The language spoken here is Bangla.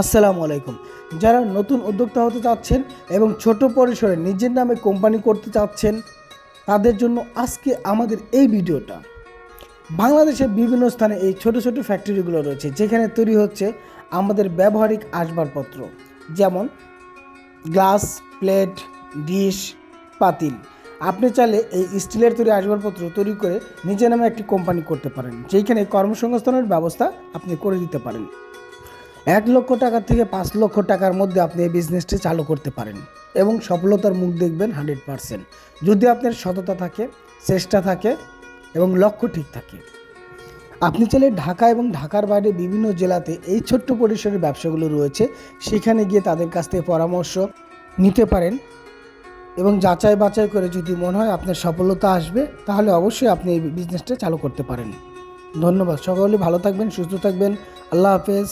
আসসালামু আলাইকুম। যারা নতুন উদ্যোক্তা হতে চাচ্ছেন এবং ছোট পরিসরে নিজের নামে কোম্পানি করতে চাচ্ছেন, তাদের জন্য আজকে আমাদের এই ভিডিওটা। বাংলাদেশের বিভিন্ন স্থানে এই ছোট ছোট ফ্যাক্টরিগুলো রয়েছে, যেখানে তৈরি হচ্ছে আমাদের ব্যবহারিক আসবাবপত্র, যেমন গ্লাস, প্লেট, ডিশ, পাতিল। আপনি চাইলে এই স্টিলের তৈরি আসবাবপত্র তৈরি করে নিজের নামে একটি কোম্পানি করতে পারেন, যেখানে কর্মসংস্থানের ব্যবস্থা আপনি করে দিতে পারেন। 1,00,000 টাকা থেকে 5 লক্ষ টাকার মধ্যে আপনি এই বিজনেসটি চালু করতে পারেন এবং সফলতার মুখ দেখবেন 100%, যদি আপনার সততা থাকে, চেষ্টা থাকে এবং লক্ষ্য ঠিক থাকে। আপনি চাইলে ঢাকা এবং ঢাকার বাইরে বিভিন্ন জেলাতে এই ছোট্ট পরিসরের ব্যবসাগুলো রয়েছে, সেখানে গিয়ে তাদের কাছ থেকে পরামর্শ নিতে পারেন এবং যাচাই বাছাই করে যদি মনে হয় আপনার সফলতা আসবে, তাহলে অবশ্যই আপনি এই বিজনেসটা চালু করতে পারেন। ধন্যবাদ। সকলে ভালো থাকবেন, সুস্থ থাকবেন। আল্লাহ হাফেজ।